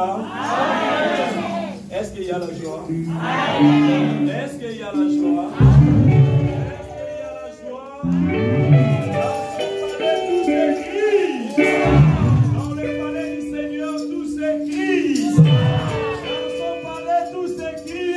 Alléluia. Est-ce qu'il y a la joie? Est-ce qu'il y a la joie? Est-ce qu'il y a la joie? Dans le palais du Seigneur, tout s'écrit. Dans son palais, tout s'écrit.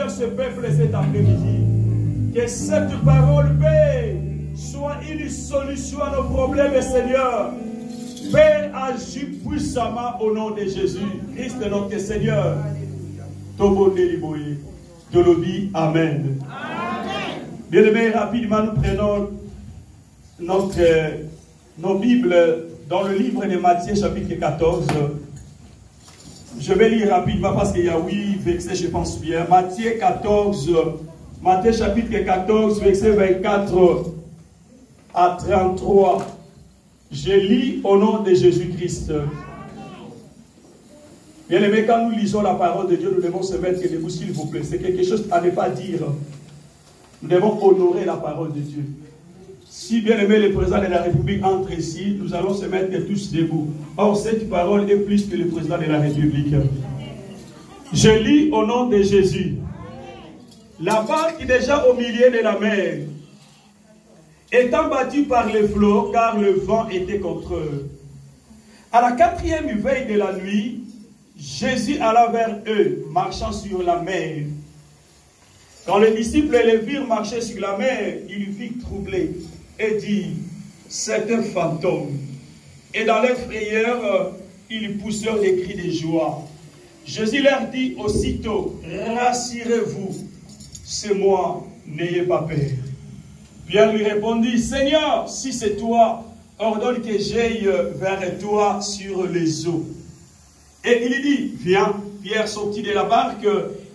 Ce peuple cet après-midi, que cette parole paix soit une solution à nos problèmes, Seigneur. Père, agis puissamment au nom de Jésus Christ notre Seigneur. Amen. Bien-aimés, rapidement nous prenons nos Bibles dans le livre de Matthieu chapitre 14. Je vais lire rapidement parce qu'il y a 8 versets, je pense bien. Matthieu 14, Matthieu chapitre 14, verset 24 à 33. Je lis au nom de Jésus-Christ. Bien aimé, quand nous lisons la parole de Dieu, nous devons se mettre debout, s'il vous plaît. C'est quelque chose à ne pas dire. Nous devons honorer la parole de Dieu. Si bien aimé le président de la République entre ici, nous allons se mettre tous debout. Or, cette parole est plus que le président de la République. Je lis au nom de Jésus. La barque déjà au milieu de la mer, étant battue par les flots, car le vent était contre eux. À la 4e veille de la nuit, Jésus alla vers eux, marchant sur la mer. Quand les disciples les virent marcher sur la mer, ils lui firent troubler et dit, c'est un fantôme. Et dans leur frayeur, ils poussèrent des cris de joie. Jésus leur dit aussitôt, rassurez-vous, c'est moi, n'ayez pas peur. Pierre lui répondit, Seigneur, si c'est toi, ordonne que j'aille vers toi sur les eaux. Et il dit, viens. Pierre sortit de la barque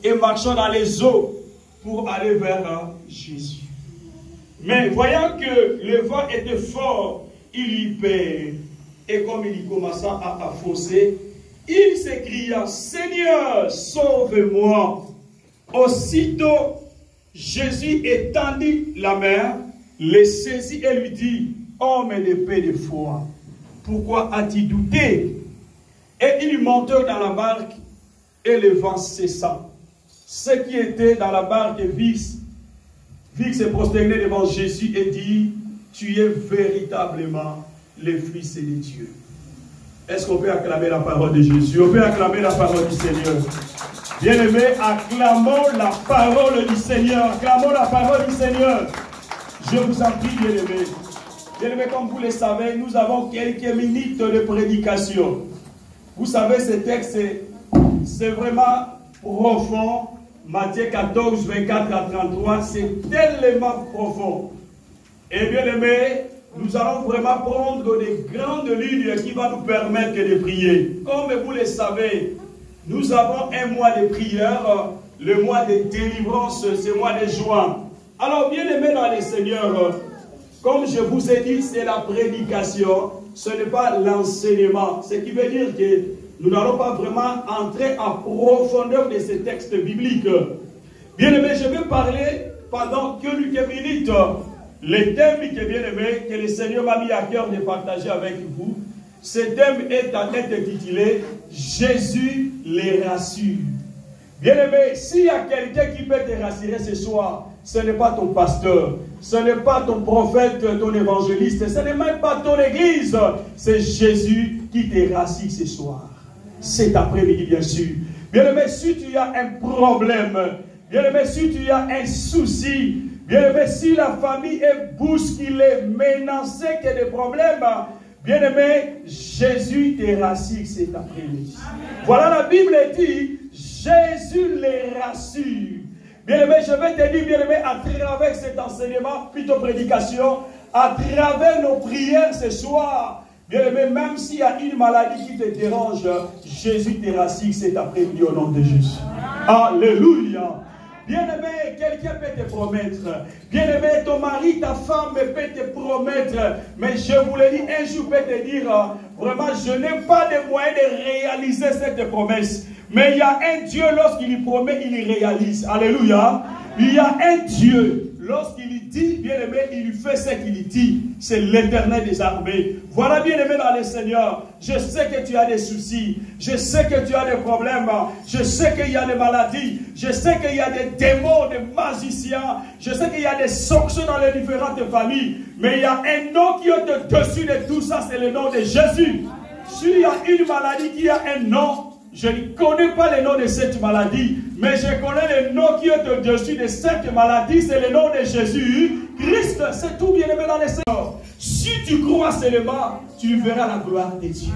et marcha dans les eaux pour aller vers Jésus. Mais voyant que le vent était fort, il eut peur. Et comme il commença à fausser, il s'écria, Seigneur, sauve-moi. Aussitôt, Jésus étendit la main, le saisit et lui dit, homme de paix de foi, pourquoi as-tu douté? Et ils montèrent dans la barque et le vent cessa. Ceux qui étaient dans la barque virent se prosterner devant Jésus et dit, tu es véritablement le Fils de Dieu. Est-ce qu'on peut acclamer la parole de Jésus? On peut acclamer la parole du Seigneur. Bien-aimés, acclamons la parole du Seigneur. Acclamons la parole du Seigneur. Je vous en prie, bien-aimés. Bien-aimés, comme vous le savez, nous avons quelques minutes de prédication. Vous savez, ce texte, c'est vraiment profond. Matthieu 14, 24 à 33, c'est tellement profond. Et bien-aimés, nous allons vraiment prendre des grandes lignes qui vont nous permettre de prier. Comme vous le savez, nous avons un mois de prière, le mois de délivrance, c'est le mois de juin. Alors, bien-aimés dans le Seigneur, comme je vous ai dit, c'est la prédication, ce n'est pas l'enseignement. Ce qui veut dire que nous n'allons pas vraiment entrer en profondeur de ces textes bibliques. Bien-aimés, je vais parler pendant quelques minutes. Le thème que, bien-aimé, que le Seigneur m'a mis à cœur de partager avec vous, ce thème est en être intitulé « Jésus les rassure ». Bien-aimé, s'il y a quelqu'un qui peut te rassurer ce soir, ce n'est pas ton pasteur, ce n'est pas ton prophète, ton évangéliste, ce n'est même pas ton église, c'est Jésus qui te rassure ce soir. Cet après-midi, bien sûr. Bien-aimé, si tu as un problème, bien-aimé, si tu as un souci, bien-aimé, si la famille est bousculée, menacée, qu'il y a des problèmes, bien-aimé, Jésus te rassure cet après-midi. Voilà, la Bible dit, Jésus les rassure. Bien-aimé, je vais te dire, bien-aimé, à travers cet enseignement, plutôt prédication, à travers nos prières ce soir, bien-aimé, même s'il y a une maladie qui te dérange, Jésus te rassure cet après-midi au nom de Jésus. Alléluia. Bien-aimé, quelqu'un peut te promettre. Bien-aimé, ton mari, ta femme peut te promettre. Mais je vous le dis, un jour peut te dire, vraiment, je n'ai pas de moyens de réaliser cette promesse. Mais il y a un Dieu, lorsqu'il promet, il réalise. Alléluia. Il y a un Dieu. Lorsqu'il dit, bien-aimé, il fait ce qu'il dit. C'est l'Éternel des armées. Voilà, bien-aimé dans le Seigneur. Je sais que tu as des soucis. Je sais que tu as des problèmes. Je sais qu'il y a des maladies. Je sais qu'il y a des démons, des magiciens. Je sais qu'il y a des sanctions dans les différentes familles. Mais il y a un nom qui est au-dessus de tout ça. C'est le nom de Jésus. S'il y a une maladie qui a un nom, je ne connais pas le nom de cette maladie, mais je connais le nom qui est au-dessus de cette maladie, c'est le nom de Jésus. Christ, c'est tout, bien-aimé dans le Seigneur. Si tu crois seulement, tu verras la gloire de Dieu.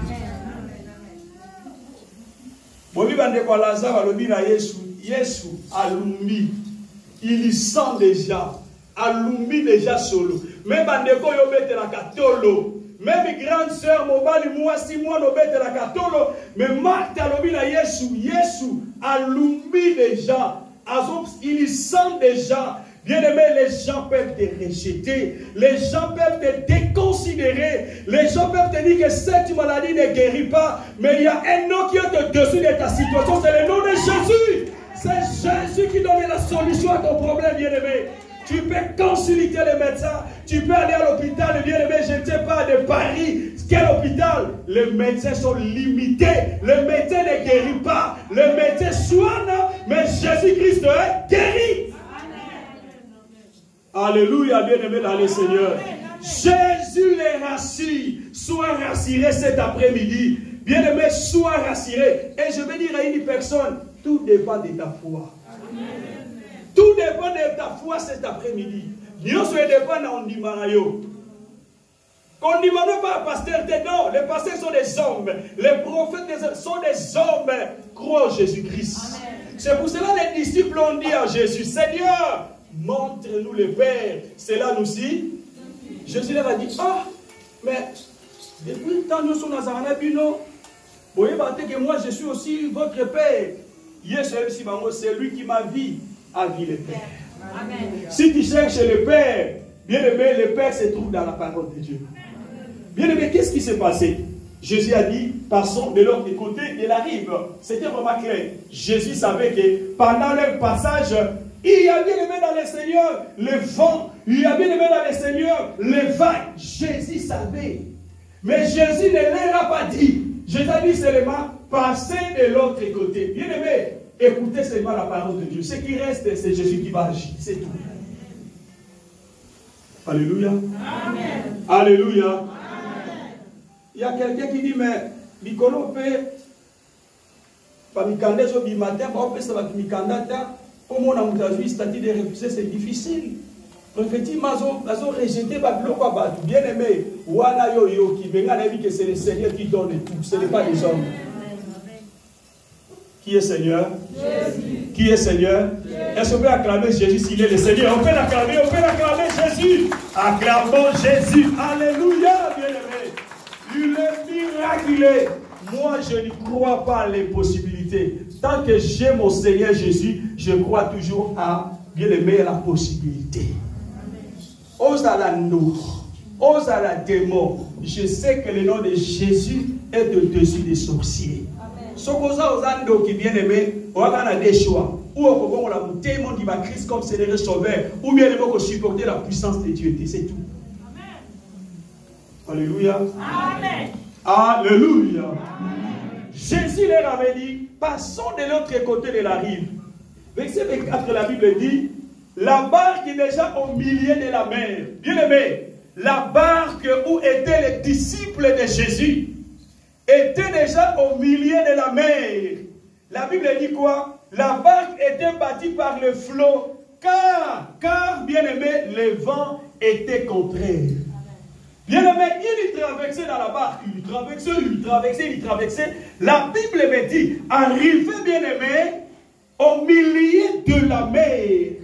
Yesu alumi, il sent déjà, alumi déjà solo. Même bandeko yo mette la katolo. Même grande sœur, mobali, moi, si moi, nous mettons la catolo, mais Marthe a l'obi na Yesu, Yesu alumi déjà, il sent déjà. Bien aimé, les gens peuvent te rejeter, les gens peuvent te déconsidérer, les gens peuvent te dire que cette maladie ne guérit pas, mais il y a un nom qui est au-dessus de ta situation, c'est le nom de Jésus. C'est Jésus qui donne la solution à ton problème, bien aimé. Tu peux consulter les médecins, tu peux aller à l'hôpital, bien aimé, je ne sais pas de Paris, quel hôpital? Les médecins sont limités, le médecin ne guérit pas, le médecin soigne, mais Jésus-Christ guérit. Alléluia, bien aimé dans le Seigneur. Jésus les rassure, sois rassuré cet après-midi, bien aimé, sois rassuré. Et je vais dire à une personne, tout dépend de ta foi. Tout dépend de ta foi cet après-midi. Nous sommes dépendants de Manayo. Qu'on ne demande pas à pasteur, non, les pasteurs sont des hommes, les prophètes sont des hommes, croient en Jésus-Christ. C'est pour cela que les disciples ont dit à Jésus, Seigneur, montre-nous le Père. C'est là nous aussi. Jésus leur a dit, ah, mais depuis le temps nous sommes dans un abino, vous voyez que moi je suis aussi votre Père. C'est lui qui m'a vu à vie le Père. Amen. Si tu cherches le Père, bien aimé, le Père se trouve dans la parole de Dieu. Bien aimé, qu'est-ce qui s'est passé? Jésus a dit, passons de l'autre côté de la rive. C'était vraiment clair. Jésus savait que pendant leur passage, il y a bien aimé dans le Seigneur le vent, il y a bien aimé dans le Seigneur les vagues. Jésus savait. Mais Jésus ne leur a pas dit. Jésus a dit seulement, passez de l'autre côté. Bien aimé, écoutez seulement la parole de Dieu. Ce qui reste, c'est Jésus qui va agir. C'est tout. Alléluia. Amen. Alléluia. Il y a quelqu'un qui dit, mais Mikolo peut pas Mikanda sur Bimatin, on peut savoir que Mikanda, comme on a monté statut de refuser, c'est difficile. Effectivement, ils ont rejeté bien aimé. Wana yo yo qui venga dit que c'est le Seigneur qui donne tout, ce n'est pas les hommes. Qui est Seigneur? Jésus. Qui est Seigneur? Est-ce qu'on peut acclamer Jésus s'il est le Seigneur? On peut l'acclamer Jésus. Acclamons Jésus. Alléluia, bien-aimé. Il est miraculeux. Moi, je ne crois pas à l'impossibilité. Tant que j'ai mon Seigneur Jésus, je crois toujours à, bien-aimé, la possibilité. Ose à la nous, ose à la démon. Je sais que le nom de Jésus est au-dessus des sorciers. Ce qui bien aimé, on a des choix. Ou on a un témoin qui va Christ comme Seigneur et Sauveur, ou bien on va supporter la puissance de Dieu. C'est tout. Amen. Alléluia. Amen. Alléluia. Amen. Jésus leur avait dit, passons de l'autre côté de la rive. Verset 24, la Bible dit, la barque est déjà au milieu de la mer. Bien aimé, la barque où étaient les disciples de Jésus était déjà au milieu de la mer. La Bible dit quoi? La barque était bâtie par le flot, car bien aimé, le vent était contraire. Bien aimé, il traversait dans la barque, il traversait. La Bible me dit, arrivé bien aimé, au milieu de la mer.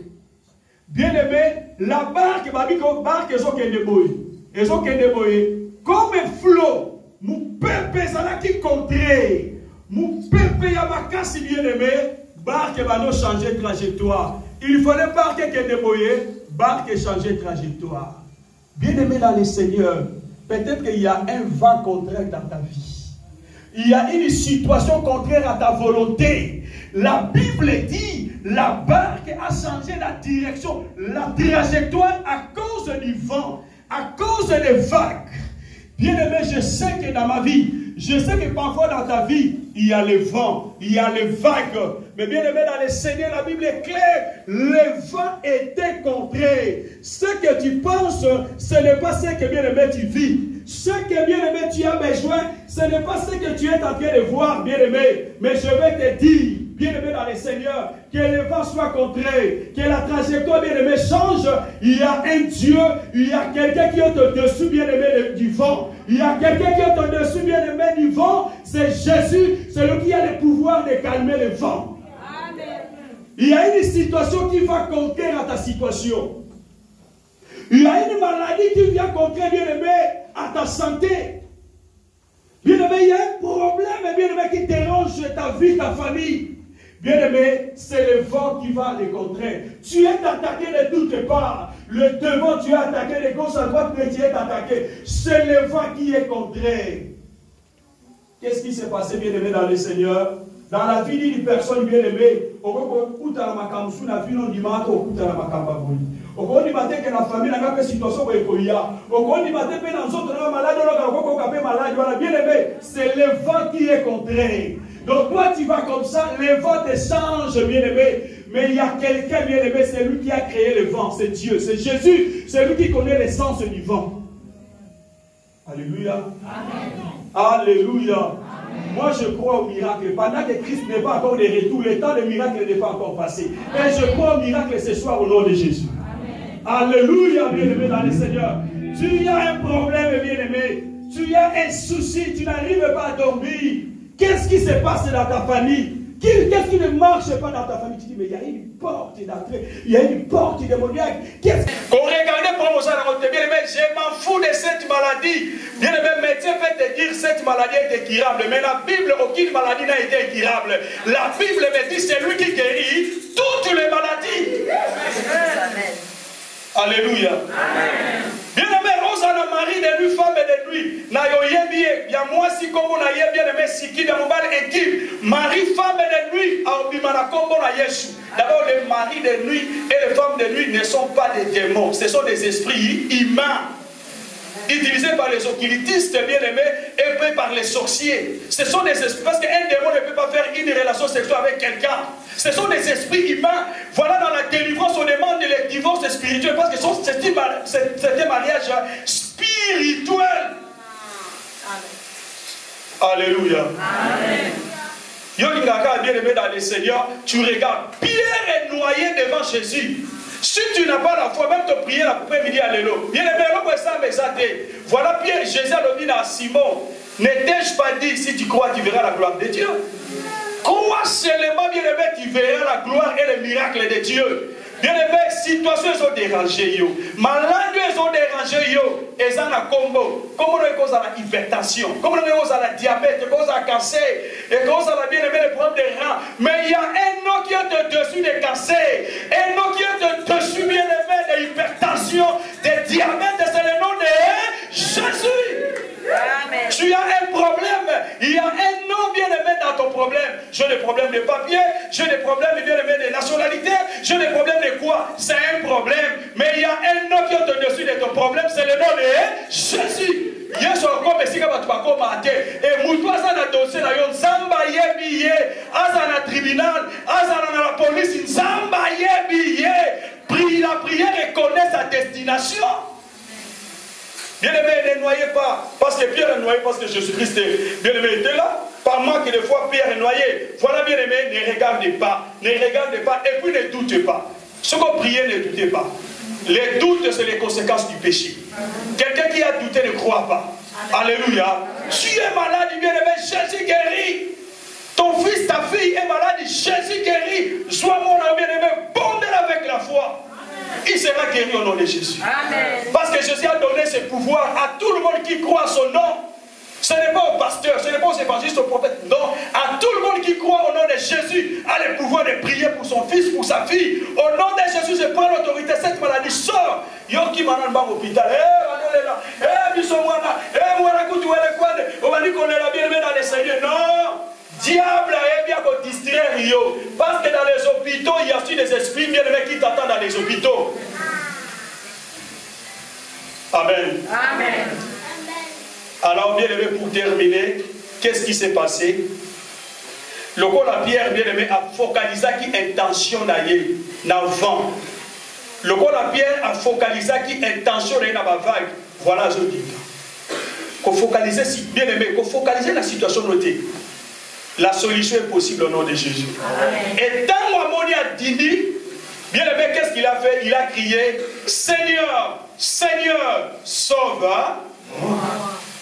Bien aimé, la barque, comme un flot, mon peuple qui contraire, mon peuple yamakasi bien aimé, barque va nous changer de trajectoire. Il fallait barque qui déboyer, barque changer de trajectoire. Bien aimé dans le Seigneur, peut-être qu'il y a un vent contraire dans ta vie. Il y a une situation contraire à ta volonté. La Bible dit, la barque a changé la direction, la trajectoire à cause du vent, à cause des vagues. Bien aimé, je sais que dans ma vie, je sais que parfois dans ta vie, il y a le vent, il y a les vagues. Mais bien aimé, dans le Seigneur, la Bible est claire, le vent était contraire. Ce que tu penses, ce n'est pas ce que bien aimé tu vis. Ce que bien aimé tu as besoin, ce n'est pas ce que tu es en train de voir, bien aimé. Mais je vais te dire, bien aimé dans le Seigneur, que le vent soit contraire, que la trajectoire bien aimé change. Il y a un Dieu, il y a quelqu'un qui est au-dessus bien aimé du vent. Il y a quelqu'un qui est au-dessus bien aimé du vent. C'est Jésus, c'est lui qui a le pouvoir de calmer le vent. Amen. Il y a une situation qui va contraire à ta situation. Il y a une maladie qui vient contraire bien aimé à ta santé. Bien aimé, il y a un problème bien aimé qui dérange ta vie, ta famille. Bien aimé, c'est le vent qui va les contraire. Tu es attaqué de toutes parts. Le devant, tu es attaqué de gauche à droite, mais tu es attaqué. C'est le vent qui est contraire. Qu'est-ce qui s'est passé, bien aimé, dans le Seigneur? Dans la vie d'une personne bien aimée, on dit la famille n'a pas de situation bien aimé, c'est le vent qui est contraire. Donc toi tu vas comme ça, le vent te change bien aimé. Mais il y a quelqu'un bien aimé, c'est lui qui a créé le vent, c'est Dieu, c'est Jésus, c'est lui qui connaît l'essence du vent. Alléluia. Amen. Alléluia. Amen. Moi, je crois au miracle. Pendant que Christ n'est pas encore de retour, le temps de miracle n'est pas encore passé. Et je crois au miracle ce soir au nom de Jésus. Amen. Alléluia, bien-aimé dans le Seigneur. Tu as un problème, bien-aimé. Tu as un souci, tu n'arrives pas à dormir. Qu'est-ce qui se passe dans ta famille? Qu'est-ce qui ne marche pas dans ta famille? Tu dis, mais il y a une porte d'entrée, il y a une porte démoniaque. Quand regardez pour bien-aimé, je m'en fous de cette maladie. Bien-aimé, médecin peut te dire cette maladie est incurable. Mais la Bible, aucune maladie n'a été incurable. La Bible me dit, c'est lui qui guérit toutes les maladies. Amen. Alléluia. Amen. Bien-aimé, on s'en a mari de lui, femme de lui. Na yo yebi, ya moi si comme on a yebi, bien-aimé, si qui de mon bal équipe. Mari, femme de lui, a obimana comme on a Yeshua. D'abord, les maris de nuit et les femmes de nuit ne sont pas des démons, ce sont des esprits humains. Utilisés par les occultistes, bien-aimés, et par les sorciers. Ce sont des esprits, parce qu'un démon ne peut pas faire une relation sexuelle avec quelqu'un. Ce sont des esprits humains. Voilà, dans la délivrance, on demande les divorces spirituels, parce que c'est un mariage spirituel. Amen. Alléluia. Amen. Yolingaga, bien-aimé dans le Seigneur, tu regardes, Pierre est noyé devant Jésus. Si tu n'as pas la foi, même te prier l'après-midi à l'élo. Bien-aimé, voilà Pierre, Jésus a dit à Simon, ne t'ai-je pas dit, si tu crois, tu verras la gloire de Dieu. Crois seulement, bien-aimé, tu verras la gloire et le miracle de Dieu. Bien-aimé, situations ont dérangé, malades ont dérangé, ils ont un combo. Comment on cause la hypertension, comment on cause la diabète, cause la cancer, et cause la bien-aimé les problèmes des reins. Mais il y a un nom qui est dessus des cancers, un nom qui est dessus, bien-aimé, de l'hypertension, de diabète, c'est le nom de Jésus. Amen. Tu as un problème, il y a un nom bien-aimé dans ton problème. J'ai des problèmes de papier, j'ai des problèmes bien-aimé de nationalité, j'ai des problèmes de quoi? C'est un problème, mais il y a un nom qui est au-dessus de ton problème, c'est le nom de Jésus. Yesu encore mesika batu bakoma te et mutu aza na dossier na yo nzamba yebi ye aza na tribunal aza na la police nzamba yebi ye la prière reconnaît sa destination. Bien-aimé, ne noyez pas, parce que Pierre est noyé, parce que Jésus-Christ est bien-aimé était là. Par moi que des fois Pierre est noyé. Voilà, bien-aimé, ne regardez pas, et puis ne doutez pas. Ce qu'on prie, ne doutez pas. Les doutes, c'est les conséquences du péché. Quelqu'un qui a douté ne croit pas. Alléluia. Tu es malade, bien-aimé, Jésus guérit. Ton fils, ta fille est malade, Jésus guérit. Sois mon ami, bien-aimé, bondez avec la foi. Il sera guéri au nom de Jésus. Amen. Parce que Jésus a donné ce pouvoir à tout le monde qui croit à son nom. Ce n'est pas au pasteur, ce n'est pas aux évangélistes, aux prophètes. Non, à tout le monde qui croit au nom de Jésus a le pouvoir de prier pour son fils, pour sa fille. Au nom de Jésus, je prends l'autorité. Cette maladie sort. Yoki manan bang hôpital. On va dire qu'on est là bien dans les Seigneurs. Non. Diable a bien qu'on distraire. Parce que dans les hôpitaux, il y a aussi des esprits bien aimés qui t'attendent dans les hôpitaux. Amen. Amen. Alors, bien aimé, pour terminer, qu'est-ce qui s'est passé? Le corps la Pierre, bien aimé, a focalisé qui intention d'aller dans le vent. Le corps la Pierre a focalisé qui intention d'aller dans la vague. Voilà, je dis. Qu'on focalise, bien aimé, qu'on focalise la situation notée. La solution est possible au nom de Jésus. Amen. Et tant Amoni a dit, bien aimé, qu'est-ce qu'il a fait? Il a crié, Seigneur, Seigneur, sauve-moi.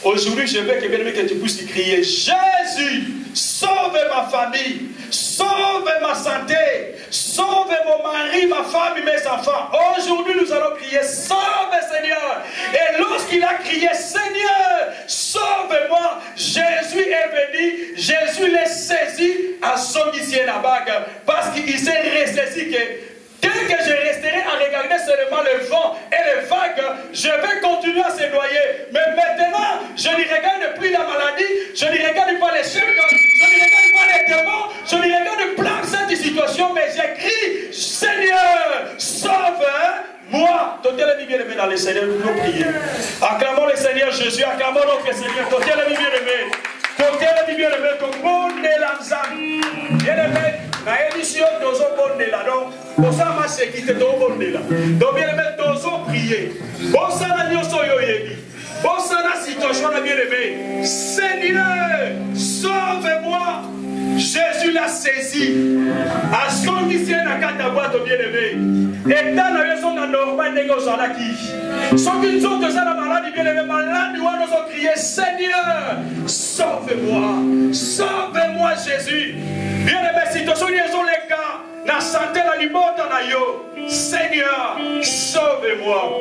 Aujourd'hui, je veux que tu puisses crier, Jésus, sauve ma famille, sauve ma santé, sauve mon mari, ma femme et mes enfants. Aujourd'hui, nous allons crier, sauve Seigneur. Et lorsqu'il a crié, Seigneur, sauve-moi, Jésus est venu, Jésus l'a saisi à son ici la bague, parce qu'il s'est ressaisi que dès que je resterai à regarder seulement le vent et les vagues, je vais continuer à se noyer. Mais maintenant, je ne regarde plus la maladie, je ne regarde pas les chefs, je ne regarde pas les démons, je ne regarde plus cette situation, mais j'écris, Seigneur, sauve-moi. Totez la vie bien-aimée dans le Seigneur, nous pouvons prier. Acclamons le Seigneur Jésus, acclamons notre Seigneur. Totez la vie bien-aimée. Totez la vie bien-aimée, comme bon de l'ensemble. Bien-aimé, la émission nous a bonné là, donc, pour ça, ma sécurité, nous a bonné là. Donc, bien-aimé, nous a prié. Bon, ça n'a pas eu. Bon, ça n'a pas situation, bien-aimé. Seigneur, sauve-moi. Jésus l'a saisi. À son ici, à quatre boîtes bien-aimé. Et dans la maison de Normal, les gars, ceux qui ont de ça, la maladie bien-aimé, malade, nous avons crié Seigneur, sauve-moi. Sauve-moi, Jésus. Bien-aimé, si tu as les cas, la santé, la liberté, Seigneur, sauve-moi.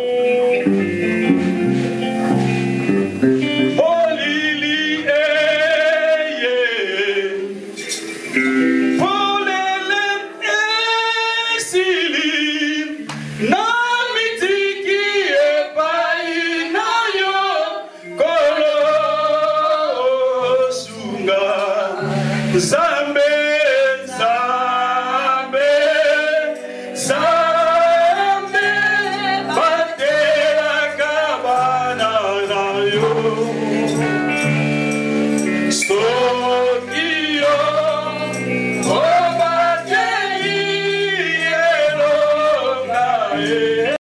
So